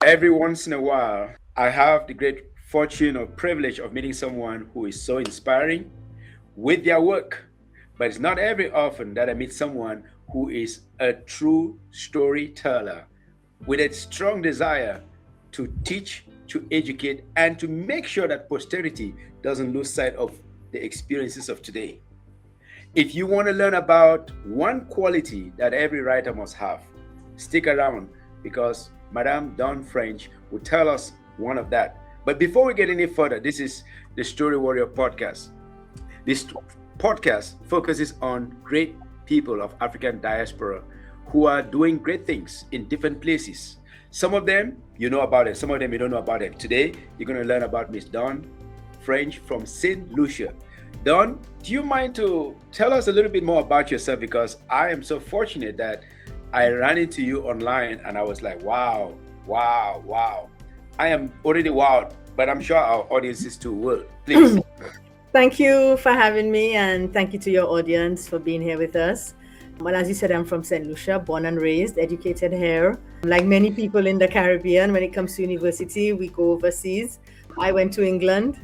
Every once in a while, I have the great fortune or privilege of meeting someone who is so inspiring with their work. But it's not every often that I meet someone who is a true storyteller with a strong desire to teach, to educate, and to make sure that posterity doesn't lose sight of the experiences of today. If you want to learn about one quality that every writer must have, stick around because Madame Dawn French will tell us one of that. But before we get any further, this is the Story Warrior podcast. This podcast focuses on great people of African diaspora who are doing great things in different places. Some of them you know about it, some of them you don't know about it. Today, you're going to learn about Miss Dawn French from Saint Lucia. Dawn, do you mind to tell us a little bit more about yourself? Because I am so fortunate that I ran into you online and I was like, wow, wow, wow. I am already wowed, but I'm sure our audiences too will. Please. Thank you for having me, and thank you to your audience for being here with us. Well, as you said, I'm from Saint Lucia, born and raised, educated here. Like many people in the Caribbean, when it comes to university, we go overseas. I went to England.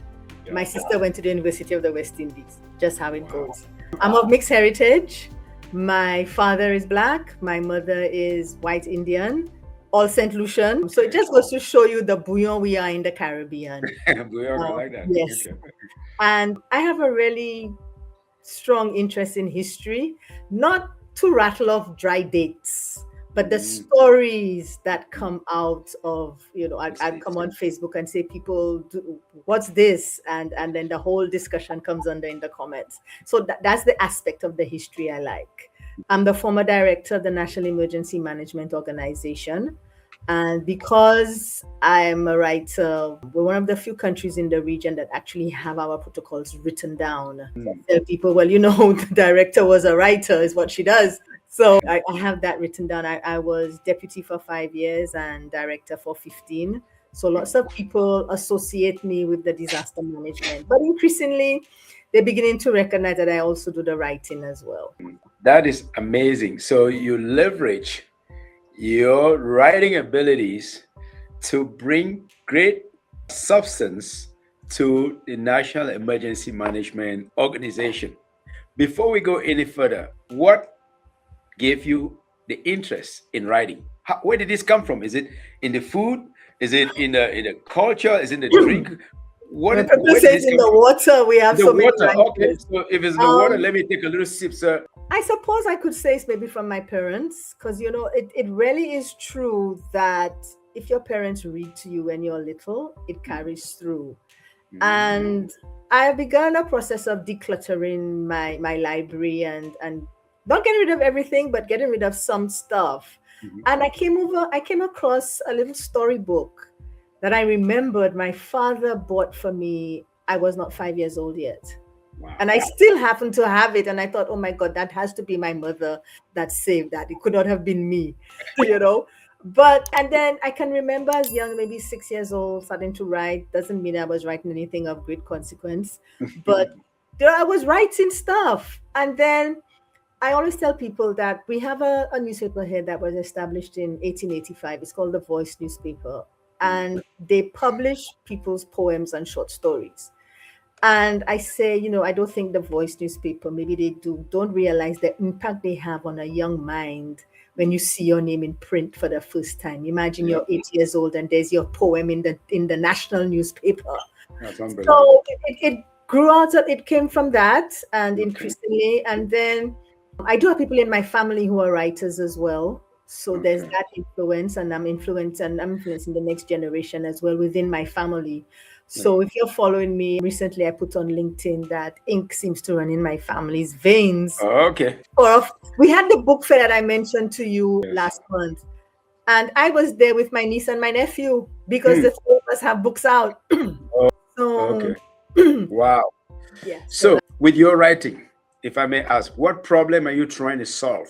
My sister went to the University of the West Indies, just how it goes. I'm of mixed heritage. My father is Black, my mother is white Indian, all St. Lucian. So it just goes to show you the bouillon we are in the Caribbean. Bouillon, I like that. Yes. Okay. And I have a really strong interest in history, not to rattle off dry dates, but the stories that come out of, I'd come on Facebook and say, people, what's this? And then the whole discussion comes under in the comments. So that's the aspect of the history I like. I'm the former director of the National Emergency Management Organization. And because I'm a writer, we're one of the few countries in the region that actually have our protocols written down. I tell people, well, the director was a writer, is what she does. So I have that written down. I was deputy for 5 years and director for 15. So lots of people associate me with the disaster management. But increasingly, they're beginning to recognize that I also do the writing as well. That is amazing. So you leverage your writing abilities to bring great substance to the National Emergency Management Organization. Before we go any further, what gave you the interest in writing? Where did this come from? Is it in the food? Is it in the culture? Is it in the drink? Where in the water? We have so many water. Okay, so if it's the water, let me take a little sip, sir. I suppose I could say it's maybe from my parents, because it really is true that if your parents read to you when you're little, it carries through. And I have begun a process of decluttering my library and not getting rid of everything, but getting rid of some stuff. And I came across a little storybook that I remembered my father bought for me. I was not 5 years old yet. Wow. And I still happen to have it. And I thought, oh my God, that has to be my mother that saved that. It could not have been me, and then I can remember as young, maybe 6 years old, starting to write. Doesn't mean I was writing anything of great consequence, but I was writing stuff. And then I always tell people that we have a newspaper here that was established in 1885. It's called the Voice newspaper. And they publish people's poems and short stories. And I say, I don't think the Voice newspaper, maybe they don't realize the impact they have on a young mind when you see your name in print for the first time. Imagine you're 8 years old and there's your poem in the national newspaper. That's unbelievable. So it grew out, it came from that, and increasingly, and then I do have people in my family who are writers as well. So there's that influence, and I'm influencing the next generation as well within my family. So if you're following me, recently I put on LinkedIn that ink seems to run in my family's veins. Okay. We had the book fair that I mentioned to you last month. And I was there with my niece and my nephew because the three of us have books out. Wow. Yeah. So with your writing, if I may ask, what problem are you trying to solve?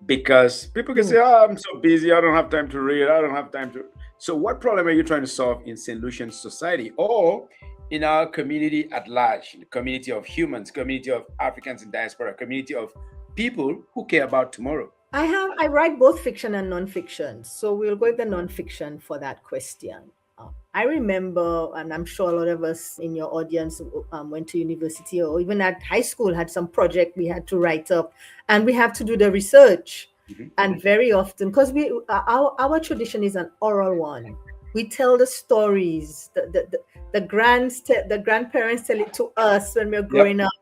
Because people can say, I'm so busy, I don't have time to read, I don't have time to... So what problem are you trying to solve in St. Lucian society or in our community at large, in the community of humans, community of Africans in diaspora, community of people who care about tomorrow? I write both fiction and nonfiction. So we'll go with the nonfiction for that question. I remember, and I'm sure a lot of us in your audience went to university or even at high school had some project we had to write up, and we have to do the research. Mhm. And very often, because our tradition is an oral one, we tell the stories. The grandparents tell it to us when we're growing Yep. up,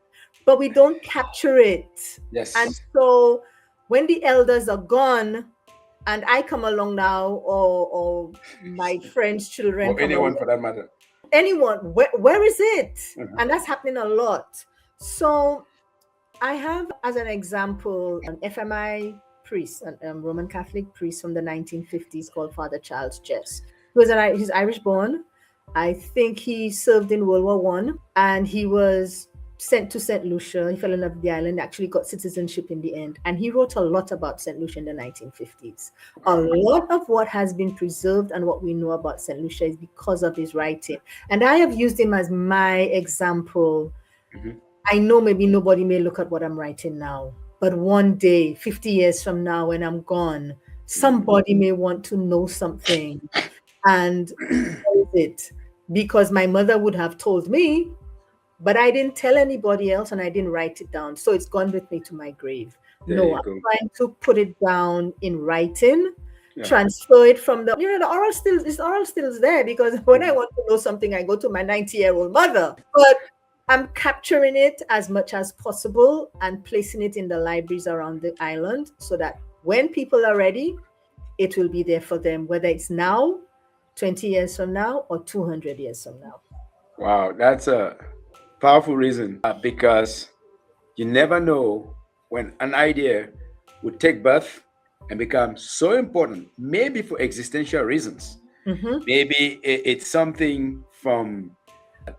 but we don't capture it. And Yes. so when the elders are gone and I come along now, or my friends' children Or come along, anyone for that matter. anyone, where is it? Mhm. And that's happening a lot. So I have, as an example, an FMI priest, a Roman Catholic priest from the 1950s called Father Charles Jess. He's Irish born. I think he served in World War One, and he was sent to Saint Lucia. He fell in love with the island, actually got citizenship in the end. And he wrote a lot about Saint Lucia in the 1950s. A lot of what has been preserved and what we know about Saint Lucia is because of his writing. And I have used him as my example. Mhm. I know maybe nobody may look at what I'm writing now, but one day, 50 years from now, when I'm gone, somebody may want to know something. And what is it? Because my mother would have told me, but I didn't tell anybody else and I didn't write it down. So it's gone with me to my grave. There No, you I'm go. trying to put it down in writing, Yeah. transfer it from the oral still is there, because when I want to know something, I go to my 90-year-old mother. But I'm capturing it as much as possible and placing it in the libraries around the island so that when people are ready, it will be there for them, whether it's now, 20 years from now, or 200 years from now. Wow, that's a powerful reason because you never know when an idea would take birth and become so important, maybe for existential reasons. Mm-hmm. Maybe it's something from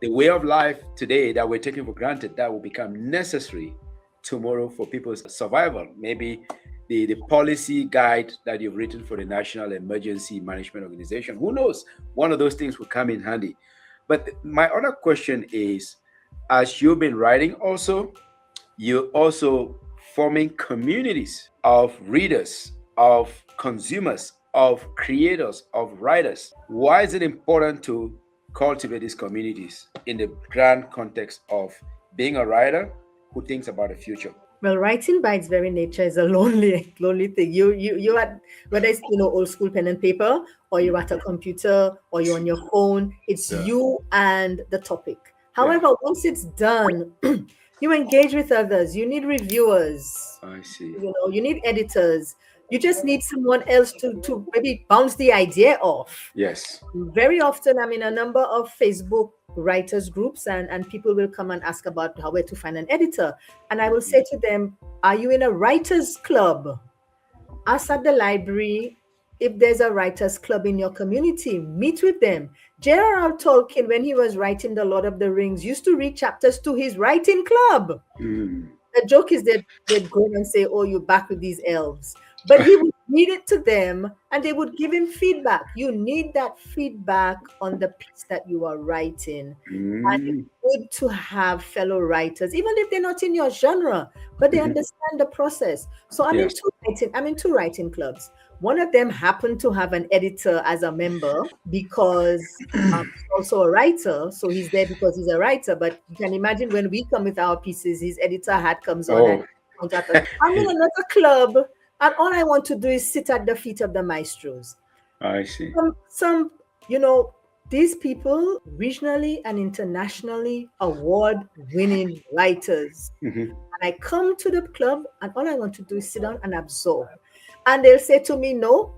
the way of life today that we're taking for granted that will become necessary tomorrow for people's survival. Maybe the policy guide that you've written for the National Emergency Management Organization. Who knows? One of those things will come in handy. But my other question is, as you've been writing also, you're also forming communities of readers, of consumers, of creators, of writers. Why is it important to cultivate these communities in the grand context of being a writer who thinks about the future? Well, writing by its very nature is a lonely thing. You at, whether it's old school pen and paper, or you're at a computer, or you're on your phone, it's Yeah, you and the topic. yeah, However, once it's done, you engage with others. You need reviewers. I see. You need editors. You just need someone else to maybe bounce the idea off. Yes. Very often I'm in a number of Facebook writers groups, and people will come and ask about where to find an editor, and I will say to them, are you in a writers club? Ask at the library if there's a writers club in your community. Meet with them. J.R.R. Tolkien, when he was writing the Lord of the Rings, used to read chapters to his writing club. Mm. The joke is that they'd go and say, oh, you're back with these elves. But he would read it to them and they would give him feedback. You need that feedback on the piece that you are writing. And it's good to have fellow writers, even if they're not in your genre, but they understand the process. So I'm Yes. in two writing clubs. One of them happened to have an editor as a member because he's also a writer. So he's there because he's a writer. But you can imagine when we come with our pieces, his editor hat comes on and Oh, comes at us. I'm in another club, and all I want to do is sit at the feet of the maestros. I see. Some these people, regionally and internationally award-winning writers. Mhm. And I come to the club, and all I want to do is sit down and absorb. And they'll say to me, no,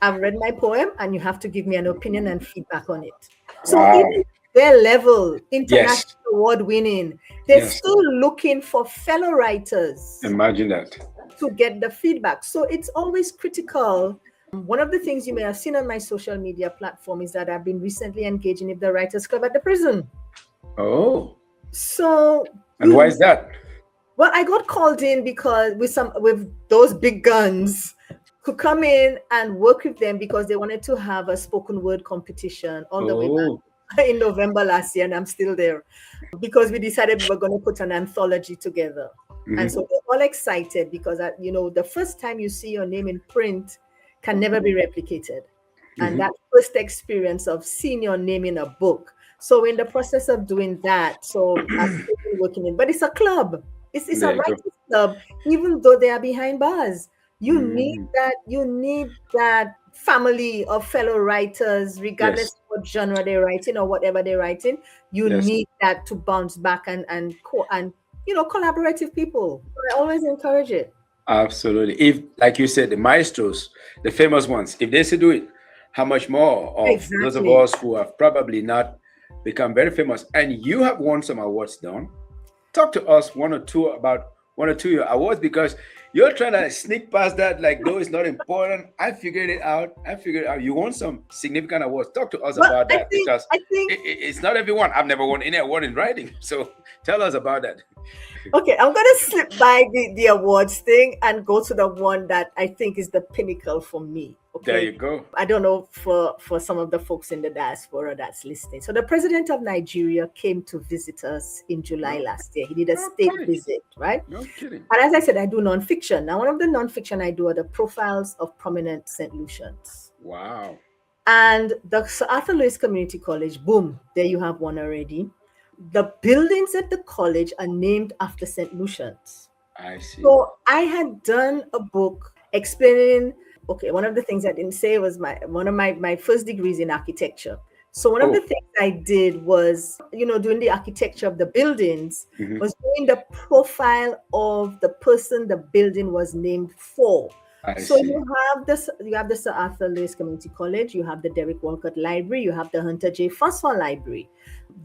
I've read my poem and you have to give me an opinion and feedback on it. So Wow. even their level, international Yes. award winning, they're Yes. still looking for fellow writers Imagine that. to get the feedback. So it's always critical. One of the things you may have seen on my social media platform is that I've been recently engaging with the Writers Club at the prison. Oh. So And why is that? well, I got called in because with those big guns who come in and work with them because they wanted to have a spoken word competition all the way Oh. back in November last year, and I'm still there because we decided we were going to put an anthology together. And so they're all excited because, the first time you see your name in print can never be replicated. And that first experience of seeing your name in a book. So in the process of doing that, so I'm still working in, but it's a club. It's a There you go. writers club, even though they are behind bars. Mm, You need that family of fellow writers, regardless yes, of what genre they're writing or whatever they're writing. You yes, need that to bounce back and collaborative people. I always encourage it. absolutely. If, like you said, the maestros, the famous ones, if they should do it, how much more of those of Exactly. us who have probably not become very famous and you have won some awards, Don? Talk to us one or two of your awards because you're trying to sneak past that like though it's not important. I figured it out. You won some significant awards. Talk to us Well, about I that think because I think it's not everyone. I've never won any award in writing. So tell us about that. okay, I'm gonna slip by the awards thing and go to the one that I think is the pinnacle for me. There Okay. you go. I don't know for some of the folks in the diaspora that's listening. So the president of Nigeria came to visit us in July No, last year. He did a state okay. visit, right? No kidding. And as I said, I do nonfiction. Now, one of the nonfiction I do are the profiles of prominent St. Lucians. Wow. And the Sir Arthur Lewis Community College, boom, there you have one already. The buildings at the college are named after St. Lucians. I see. So I had done a book explaining, okay, one of the things I didn't say was one of my first degrees in architecture. So one of the Oh, things I did was, doing the architecture of the buildings, mhm. was doing the profile of the person the building was named for. I So see. you have the Sir Arthur Lewis Community College, you have the Derek Walcott Library, you have the Hunter J. Foster Library,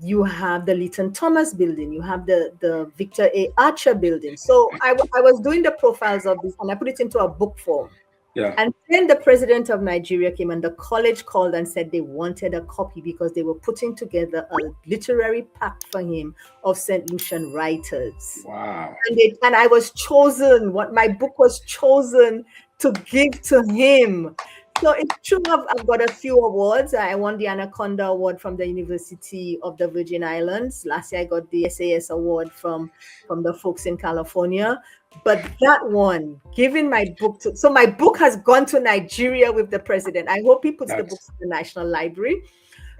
you have the Leighton Thomas building, you have the Victor A. Archer building. So I was doing the profiles of this and I put it into a book form. Yeah. And then the president of Nigeria came and the college called and said they wanted a copy because they were putting together a literary pact for him of St. Lucian writers. Wow. And I was chosen, what my book was chosen to give to him. So it's true, I've got a few awards. I won the Anaconda Award from the University of the Virgin Islands. Last year I got the SAS Award from the folks in California. But that one, giving my book to, so my book has gone to Nigeria with the president. I hope he puts the That's books in the National Library.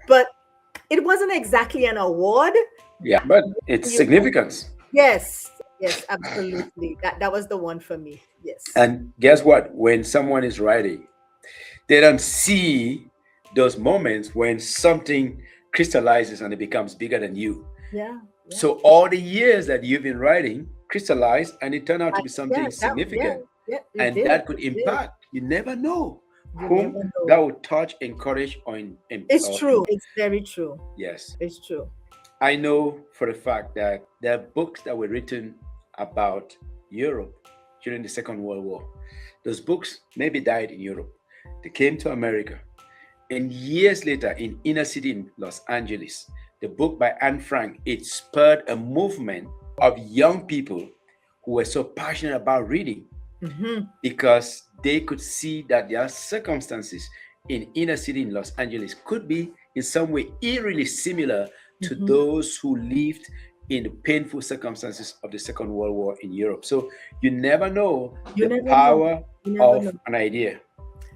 But it wasn't exactly an award. yeah, but it's You, significance. yes, yes, absolutely. That was the one for me. Yes. And guess what? When someone is writing, they don't see those moments when something crystallizes and it becomes bigger than you. Yeah. Yeah. So all the years that you've been writing crystallized and it turned out to be Yeah, something yeah, significant. yeah, it And did. that could It did. impact. You never know You whom never that know. would touch, encourage, or It's true. It's very true. yes. It's true. I know for a fact that there are books that were written about Europe during the Second World War. Those books maybe died in Europe. They came to America. And years later, in inner city in Los Angeles, the book by Anne Frank, it spurred a movement of young people who were so passionate about reading Hmm. because they could see that their circumstances in inner city in Los Angeles could be in some way eerily similar to Hmm. those who lived in the painful circumstances of the Second World War in Europe. So you never know You the never know. power You never of know. an idea.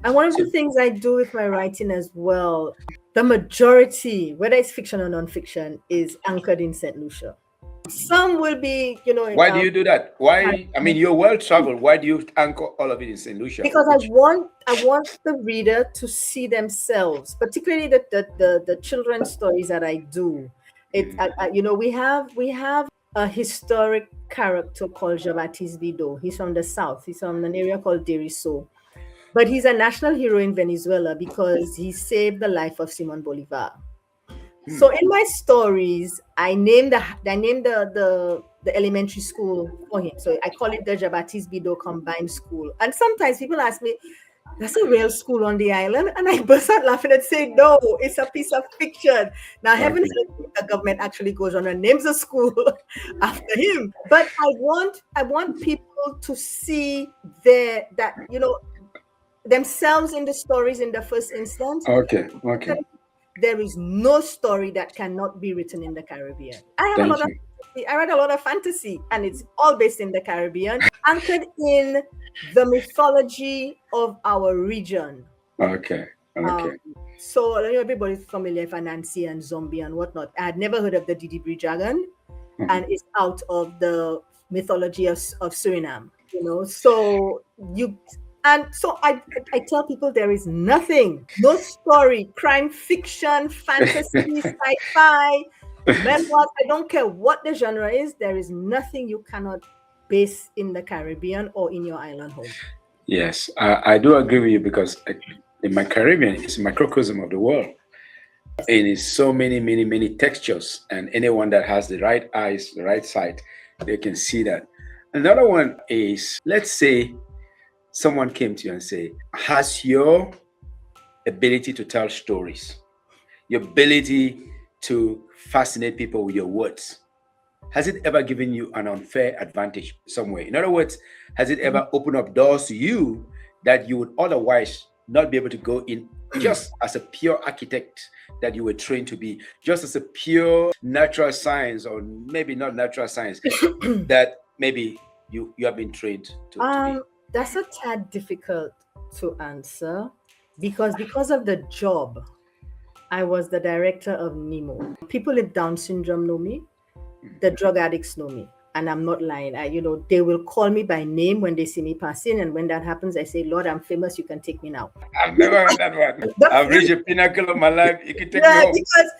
And one of So the things I do with my writing as well, the majority, whether it's fiction or nonfiction, is anchored in St. Lucia. Some will be, why do you do that? Why? I mean, you're well traveled. Why do you anchor all of it in Saint Lucia? because I Which want the reader to see themselves, particularly the children's stories that I do. We have a historic character called Jean-Baptiste Bidot. He's from the south. He's from an area called Deriso, but he's a national hero in Venezuela because he saved the life of Simon Bolivar. hmm, So in my stories, I named the elementary school for him. So I call it the Jean-Baptiste Bidot Combined School. And sometimes people ask me, "That's a real school on the island?" And I burst out laughing and say, "No, it's a piece of fiction." Now, heaven okay, help if the government actually goes on and names a school after him. But I want people to see themselves in the stories in the first instance. okay. There is no story that cannot be written in the Caribbean. I have a Thank lot of you. fantasy. I read a lot of fantasy, and it's all based in the Caribbean, anchored in the mythology of our region. Okay. Um, Okay. so everybody's familiar with Anansi and Zombie and whatnot. I had never heard of the Didi Dragon, Mhm. and it's out of the mythology of Suriname. So you and so I tell people there is nothing, no story, crime fiction, fantasy, sci-fi, memoirs. I don't care what the genre is. There is nothing you cannot base in the Caribbean or in your island home. Yes, I do agree with you because in my Caribbean, it's a microcosm of the world. It is so many, many, many textures, and anyone that has the right eyes, the right sight, they can see that. Another one is, let's say someone came to you and say, has your ability to tell stories, your ability to fascinate people with your words, has it ever given you an unfair advantage somewhere? In other words, has it ever opened up doors to you that you would otherwise not be able to go in just as a pure architect that you were trained to be, just as a pure natural science, or maybe not natural science, that maybe you have been trained to be? That's a tad difficult to answer because of the job. I was the director of Nemo. People with Down syndrome know me. The drug addicts know me. And I'm not lying. They will call me by name when they see me passing. And when that happens, I say, Lord, I'm famous. You can take me now. I've never heard that one. I've reached a pinnacle of my life. You can take me Yeah, home. because,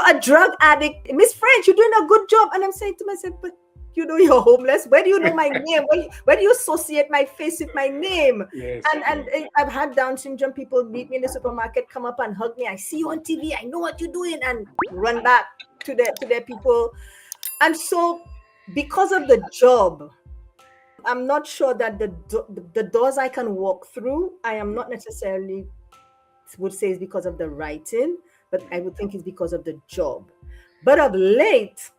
a drug addict, Miss French, you're doing a good job. And I'm saying to myself, but you're homeless. Where do you know my name? Where do you associate my face with my name? Yes. And I've had Down syndrome people meet me in the supermarket, come up and hug me. I see you on TV. I know what you're doing, and run back to their people. And so, because of the job, I'm not sure that the doors I can walk through, I am not necessarily would say is because of the writing, but I would think it's because of the job. But of late,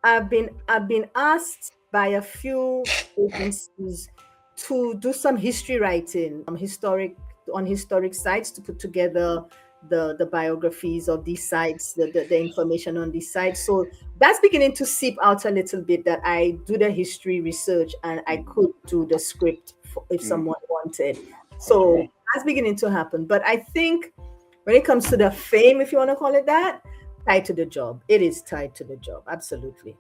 I've been asked by a few agencies to do some history writing, on historic sites, to put together the biographies of these sites, the information on these sites. So that's beginning to seep out a little bit, that I do the history research and I could do the script if someone wanted. So that's beginning to happen. But I think when it comes to the fame, if you want to call it that, tied to the job. It is tied to the job. Absolutely.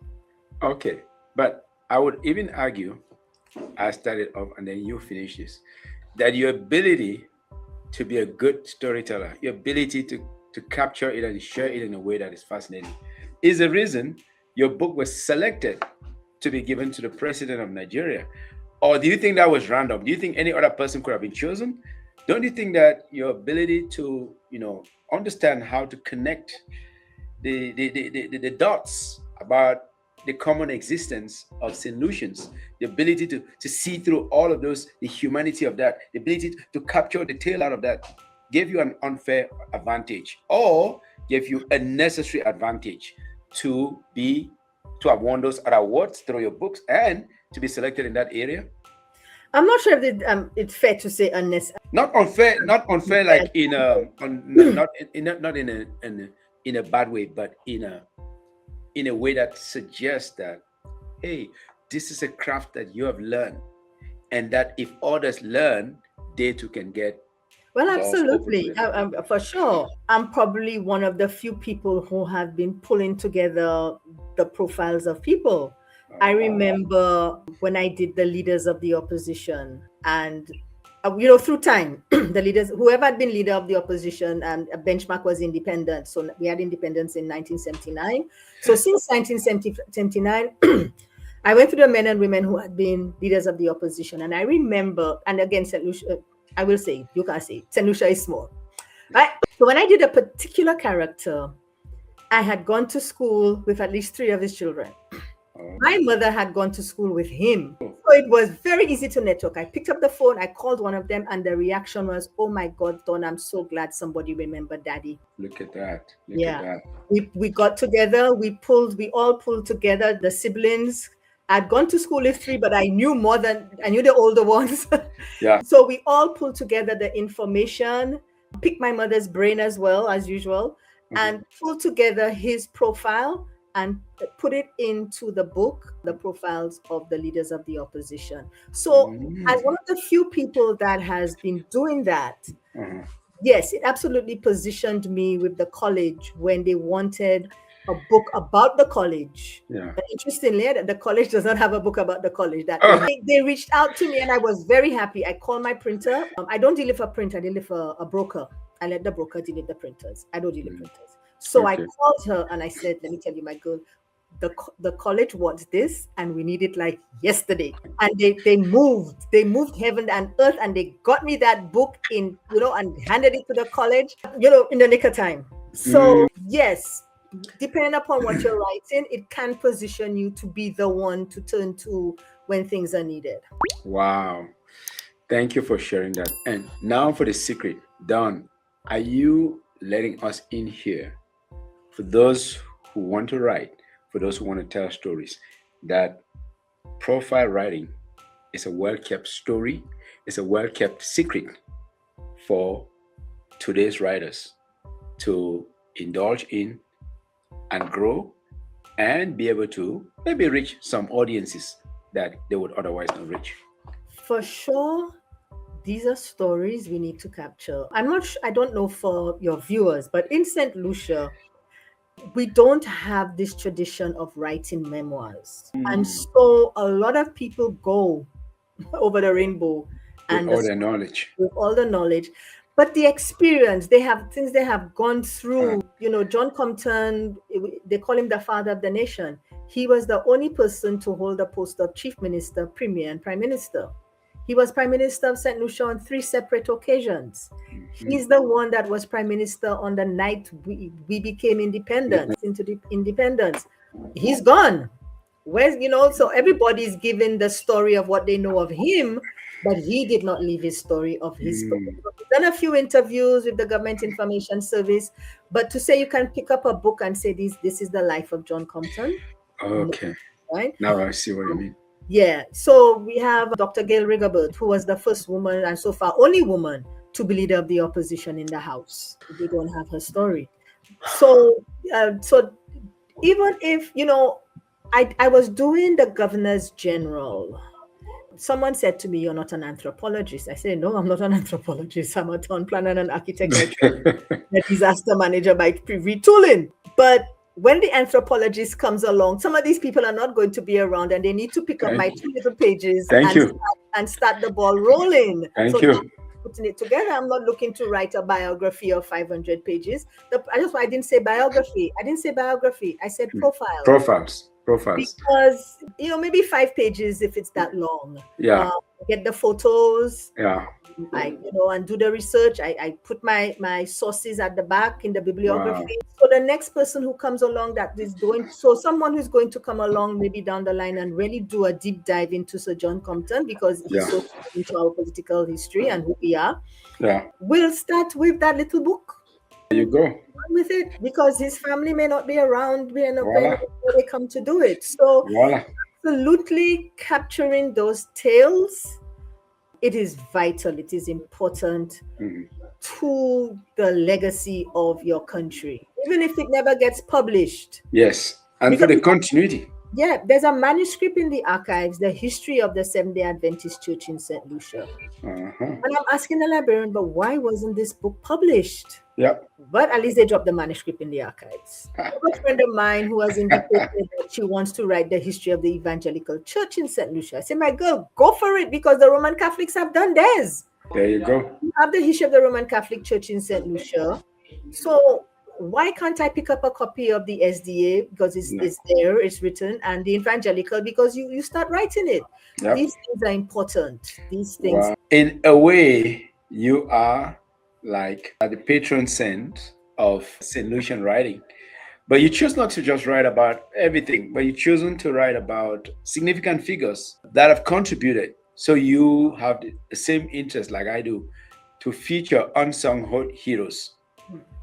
Okay. But I would even argue, I started off and then you finish this, that your ability to be a good storyteller, your ability to capture it and share it in a way that is fascinating, is the reason your book was selected to be given to the president of Nigeria. Or do you think that was random? Do you think any other person could have been chosen? Don't you think that your ability to, understand how to connect the dots about the common existence of Saint Lucians, the ability to see through all of those, the humanity of that, the ability to capture the tail out of that, gave you an unfair advantage, or gave you a necessary advantage to have won those other awards through your books and to be selected in that area? I'm not sure if it's fair to say unnecessary. Not unfair, like in a not in a bad way, but in a way that suggests that, hey, this is a craft that you have learned, and that if others learn, they too can get. Well, absolutely. For sure. I'm probably one of the few people who have been pulling together the profiles of people. I remember when I did the leaders of the opposition, and through time, the leaders, whoever had been leader of the opposition, and a benchmark was independence. So we had independence in 1979. So since 1979, I went through the men and women who had been leaders of the opposition. And I remember, and again, Saint Lucia, I will say, you can say, Saint Lucia is small. Right? So when I did a particular character, I had gone to school with at least 3 of his children. My mother had gone to school with him. So it was very easy to network. I picked up the phone, I called one of them, and the reaction was, oh my God, Dawn, I'm so glad somebody remembered Daddy. Look at that. Look Yeah. at that. We got together, we all pulled together, the siblings. I'd gone to school with 3, but I knew the older ones. Yeah. So we all pulled together the information, picked my mother's brain as well, as usual, and pulled together his profile and put it into the book, the profiles of the leaders of the opposition. So, as one of the few people that has been doing that, yes, it absolutely positioned me with the college when they wanted a book about the college. Yeah. But interestingly, the college does not have a book about the college. That they reached out to me, and I was very happy. I called my printer. I don't deal with a printer. I deal with a broker. I let the broker deal with the printers. I don't deal with printers. So I called her and I said, "Let me tell you, my girl, the college wants this, and we need it like yesterday." And they moved heaven and earth, and they got me that book in, and handed it to the college, in the nick of time. So yes, depending upon what you're writing, it can position you to be the one to turn to when things are needed. Wow. Thank you for sharing that. And now for the secret. Dawn, are you letting us in here, for those who want to write, for those who want to tell stories, that profile writing is a well-kept story, it's a well-kept secret for today's writers to indulge in and grow and be able to maybe reach some audiences that they would otherwise not reach? For sure, these are stories we need to capture. I don't know for your viewers, but in Saint Lucia, we don't have this tradition of writing memoirs. And so a lot of people go over the rainbow and with all their knowledge. With all the knowledge. But the experience, they have things they have gone through. John Compton, they call him the father of the nation. He was the only person to hold the post of chief minister, premier, and prime minister. He was prime minister of Saint Lucia on 3 separate occasions. He's the one that was prime minister on the night we became independent, into the independence. He's gone. So everybody's given the story of what they know of him, but he did not leave his story of his story. We've done a few interviews with the Government Information Service, but to say you can pick up a book and say this is the life of John Compton. Okay. Right? Now I see what you mean. Yeah. So we have Dr. Gail Rigobert, who was the first woman and so far only woman to be leader of the opposition in the House. We don't have her story. So even if, I was doing the Governors General. Someone said to me, "You're not an anthropologist." I said, "No, I'm not an anthropologist. I'm a town planner and an architect, a disaster manager by retooling." But when the anthropologist comes along, some of these people are not going to be around, and they need to pick up my 2 little pages and start the ball rolling. Thank you. Putting it together, I'm not looking to write a biography of 500 pages. I didn't say biography. I said profiles. Profiles. Because, maybe 5 pages if it's that long. Yeah. Get the photos. Yeah. And do the research. I put my sources at the back in the bibliography. Wow. So the next person who comes along someone who's going to come along maybe down the line and really do a deep dive into Sir John Compton, because he's so into our political history and who we are. Yeah. We'll start with that little book. There you go. With it, because his family may not be around when they come to do it. So absolutely capturing those tales, it is vital, it is important to the legacy of your country, even if it never gets published. Yes, and because for the continuity. Yeah, there's a manuscript in the archives, the history of the Seventh-day Adventist Church in Saint Lucia. And I'm asking the librarian, but why wasn't this book published? Yeah. But at least they dropped the manuscript in the archives. A friend of mine who has indicated that she wants to write the history of the Evangelical Church in Saint Lucia. I said, my girl, go for it, because the Roman Catholics have done theirs. There you go. You have the history of the Roman Catholic Church in Saint Lucia. So why can't I pick up a copy of the SDA, because it's there, it's written, and the Evangelical, because you start writing it. Yep. These things are important. These things. Wow. In a way, you are like the patron saint of Saint Lucian writing. But you choose not to just write about everything, but you chosen to write about significant figures that have contributed. So you have the same interest like I do to feature unsung heroes.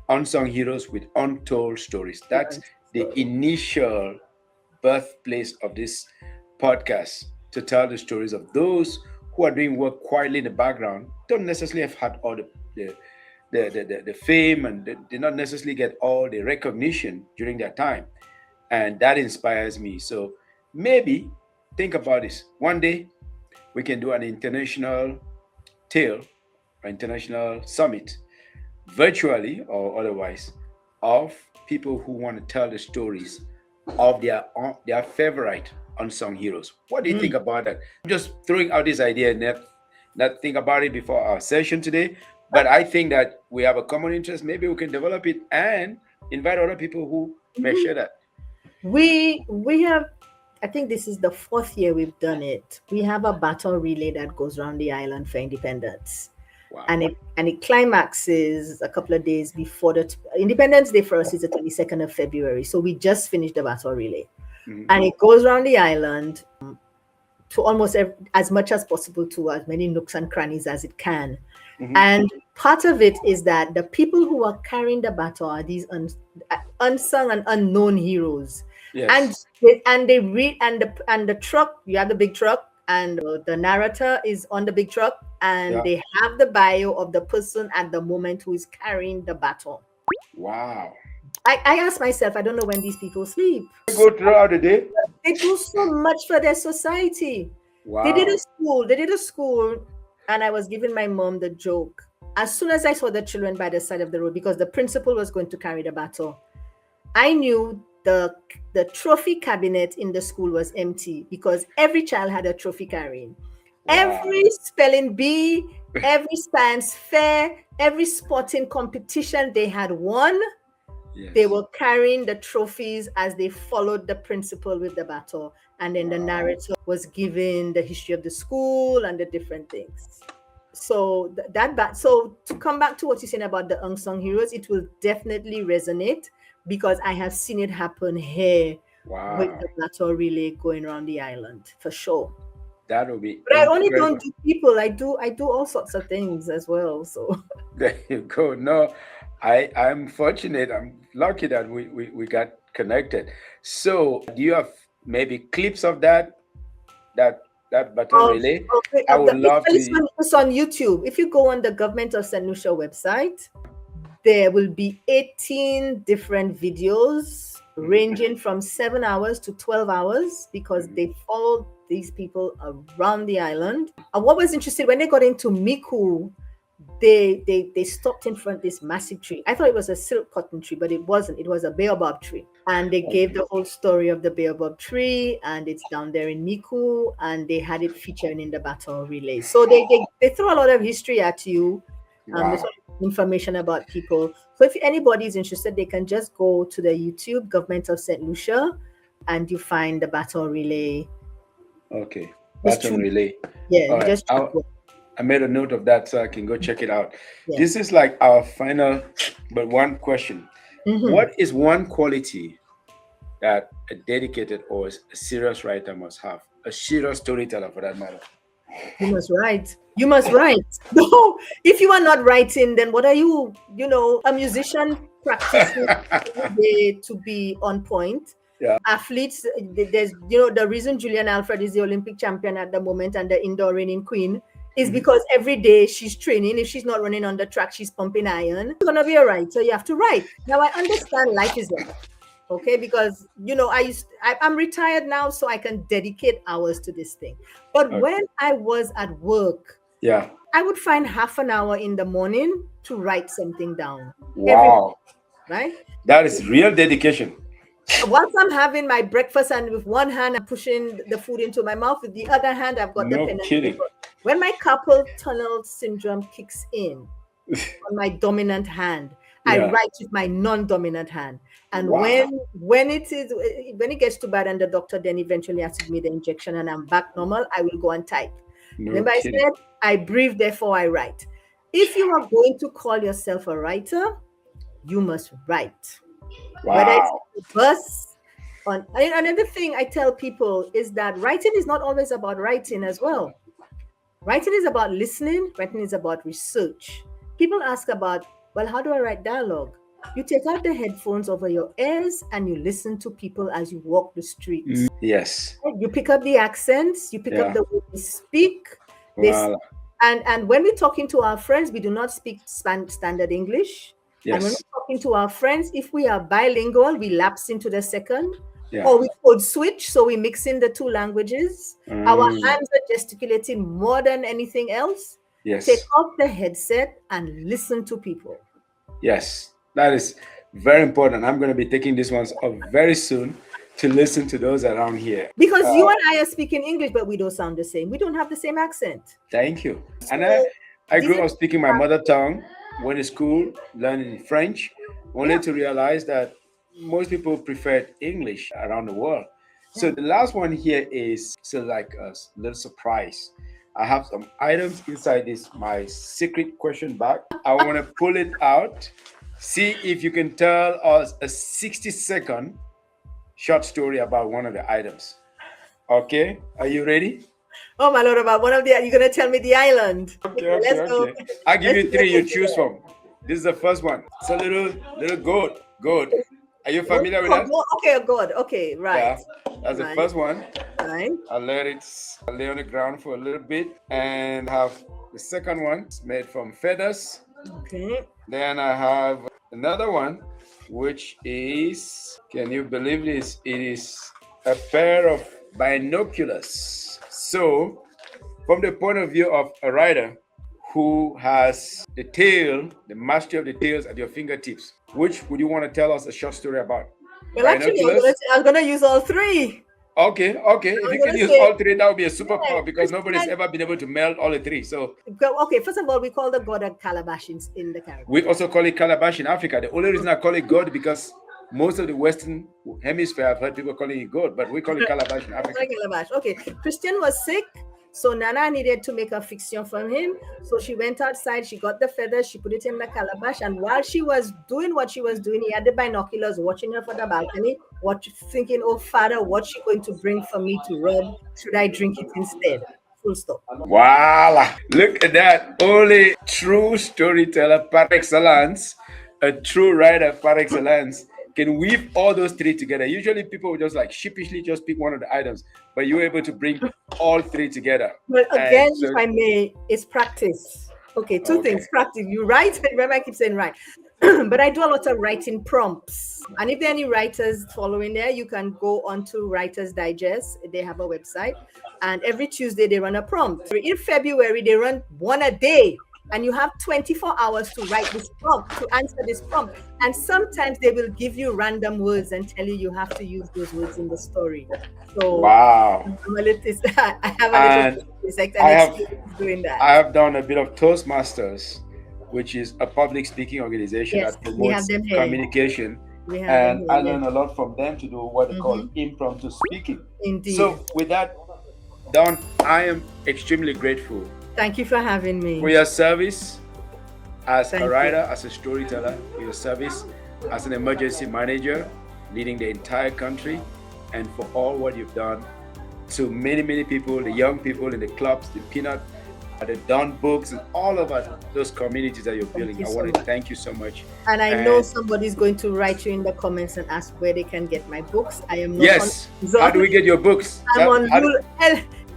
Unsung heroes with untold stories. That's the initial birthplace of this podcast, to tell the stories of those who are doing work quietly in the background, don't necessarily have had all the fame, and they did not necessarily get all the recognition during their time. and that inspires me. So maybe think about this. One day we can do an international tale or international summit, virtually or otherwise, of people who want to tell the stories of their favorite unsung heroes. What do you think Mm. about that? I'm just throwing out this idea, not think about it before our session today. But I think that we have a common interest. Maybe we can develop it and invite other people who may Mhm. share that. We have, I think this is the fourth year we've done it. We have a battle relay that goes around the island for independence. Wow. And it climaxes a couple of days before the Independence Day. For us is the 22nd of February. So we just finished the battle relay. Mhm. And it goes around the island to almost as much as possible, to as many nooks and crannies as it can. Mhm. And part of it is that the people who are carrying the baton are these unsung and unknown heroes. And Yes. they read, and the truck, you have the big truck, and the narrator is on the big truck, and Yeah. they have the bio of the person at the moment who is carrying the baton. Wow. I ask myself, I don't know when these people sleep. Go throughout the day. They do so much for their society. They did a Wow. school. They did a school, and I was giving my mom the joke. As soon as I saw the children by the side of the road, because the principal was going to carry the baton, I knew the trophy cabinet in the school was empty, because every child had a trophy carrying. Wow. Every spelling bee, every science fair, every sporting competition they had won, they Yes. were carrying the trophies as they followed the principal with the baton. And then the Wow. narrator was giving the history of the school and the different things. So so to come back to what you're saying about the unsung heroes, it will definitely resonate, because I have seen it happen here with Wow. the baton relay going around the island, for sure. That would be But I only don't incredible. do people. I do all sorts of things as well. So There you go. No, I'm fortunate. I'm lucky that we got connected. So, do you have maybe clips of that that baton of, relay? I of would the love to. it's on YouTube. If you go on the Government of Saint Lucia website, there will be 18 different videos Mhm. ranging from 7 hours to 12 hours, because Mhm. they followed these people around the island. And what was interesting, when they got into Miku, they stopped in front of this massive tree. I thought it was a silk cotton tree, but it wasn't. It was a baobab tree. And they gave Okay. the whole story of the baobab tree, and it's down there in Miku, and they had it featuring in the battle relay. So they throw a lot of history at you. There's Wow. information about people. So if anybody is interested, they can just go to the YouTube Government of Saint Lucia, and you find the battle relay. Okay. Just Baton choose, relay. yeah, All you right. just choose one. I made a note of that so I can go check it out. Yeah. This is like our final, but one question. Hmm. What is one quality that a dedicated or a serious writer must have? A serious storyteller, for that matter. You must write. You must write. No, if you are not writing, then what are you? A musician practices every day to be on point. Yeah. Athletes, there's, the reason Julian Alfred is the Olympic champion at the moment and the indoor reigning queen is Mhm. because every day she's training. If she's not running on the track, she's pumping iron. You're gonna be a writer. You have to write. Now I understand life is life. Okay, because I'm retired now, so I can dedicate hours to this thing. But Okay. when I was at work, Yeah. I would find half an hour in the morning to write something down every Wow. right. That is real dedication. Once I'm having my breakfast, and with one hand I'm pushing the food into my mouth, with the other hand I've got the No pen and kidding. paper. When my carpal tunnel syndrome kicks in on my dominant hand, I Yeah. write with my non-dominant hand. And Wow. when it gets too bad, and the doctor then eventually has to give me the injection, and I'm back normal, I will go and type. No Remember I kidding. said I breathe, therefore I write. If you are going to call yourself a writer, you must write. Whether it's Wow. on the bus, another thing I tell people is that writing is not always about writing as well. Writing is about listening, writing is about research. People ask about, well, how do I write dialogue? You take out the headphones over your ears and you listen to people as you walk the streets. Yes. You pick up the accents, you pick up Yeah. the way they speak. This Wow. and when we're talking to our friends, we do not speak standard English. And when Yes. we're talking to our friends, if we are bilingual, we lapse into the second. Yeah. or we code switch, so we mix in the two languages. Our Mm, hands are gesticulating more than anything else. Take yes. off the headset and listen to people. Yes. That is very important. I'm going to be taking these ones up very soon to listen to those around here. Because you Uh, and I are speaking English, but we don't sound the same. We don't have the same accent. Thank you. And So I these grew are up speaking my mother tongue, went to school, learning French, only yeah. to realize that most people preferred English around the world. So Yeah. the last one here is so like a little surprise. I have some items inside this my secret question bag. I want to pull it out. See if you can tell us a 60-second short story about one of the items. Okay, are you ready? Oh my lord, about one of the you're gonna tell me the island. Okay, Okay, okay, let's go. okay. I'll give Let's you see what three you takes you choose there. from. This is the first one. It's a little goat. Goat. Are you Oh, familiar with oh, that? okay, good. Okay, right. Yeah. That's the Right. first one. Right. I'll let it lay on the ground for a little bit. And have the second one. It's made from feathers. Okay. Then I have another one, which is, can you believe this? It is a pair of binoculars. So, from the point of view of a writer who has the tail, the mastery of the tails at your fingertips, which would you want to tell us a short story about? Well, actually, Binoculars? I'm gonna use all three. Okay, okay. If I'm you can gonna use say, all three, that would be a yeah, superpower because nobody's Christian. ever been able to meld all the three. So Okay, first of all, we call the god a calabash in the we Caribbean. also call it calabash in Africa. The only reason I call it God because most of the Western hemisphere I've heard people calling it God, but we call it calabash in Africa. Like calabash. Okay, Christian was sick, so Nana needed to make a fiction from him. So she went outside, she got the feathers, she put it in the calabash, and while she was doing what she was doing, he had the binoculars watching her from the balcony, thinking, "Oh, father, what's she going to bring for me to rub? Should I drink it instead?" Full stop. Voila! Look at that. Only true storyteller par excellence, a true writer par excellence, can weave all those three together. Usually people will just like sheepishly just pick one of the items, but you were able to bring all three together. But And again, if so, I may, it's practice. Okay, two okay. things. Practice. You write, remember I keep saying write. But I do a lot of writing prompts. And if there are any writers following there, you can go onto Writers Digest. They have a website. And every Tuesday they run a prompt. In February, they run one a day. And you have 24 hours to write this prompt, to answer this prompt. And sometimes they will give you random words and tell you have to use those words in the story. So Wow. I'm a little, I have a And little insect I and have experience doing that. I have done a bit of Toastmasters, which is a public speaking organization Yes, that we have promotes them here. communication. We have them And here. I Yes. learned a lot from them to do what they call Mhm. impromptu speaking. Indeed. So, with that, Don, I am extremely grateful Thank you for having me. for your service as Thank a you. writer, as a storyteller, for your service as an emergency manager, leading the entire country, and for all what you've done to many, many people, the young people in the clubs, the peanut, the Don books, and all of those communities that you're building. you I so want to much. thank you so much. And I know somebody's going to write you in the comments and ask where they can get my books. I am not Yes. on How do we get your books? I'm on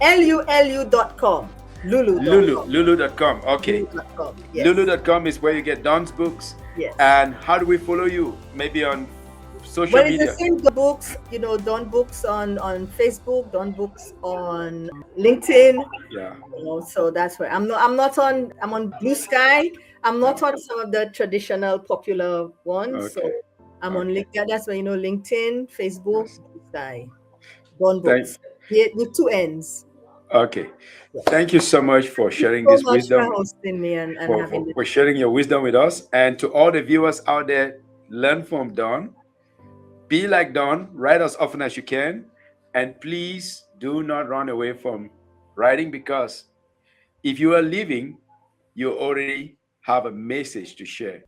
lulu.com. Lulu.com. Lulu.com. Okay. Lulu.com. Yes. Lulu.com is where you get Don's books. Yes. And how do we follow you? Maybe on social Well, it's media. the same books, Don Books on Facebook, Don Books on LinkedIn. Yeah. So that's where I'm on Blue Sky. I'm not on some of the traditional popular ones. Okay. So I'm on LinkedIn. That's where LinkedIn, Facebook, Yes. Blue Sky, Don Thank- Books. Yeah, with two N's. Okay. Thank you so much for sharing So this much wisdom, for hosting me and for, having this. for sharing your wisdom with us. And to all the viewers out there, learn from Don. Be like Don. Write as often as you can. And please do not run away from writing because if you are living, you already have a message to share.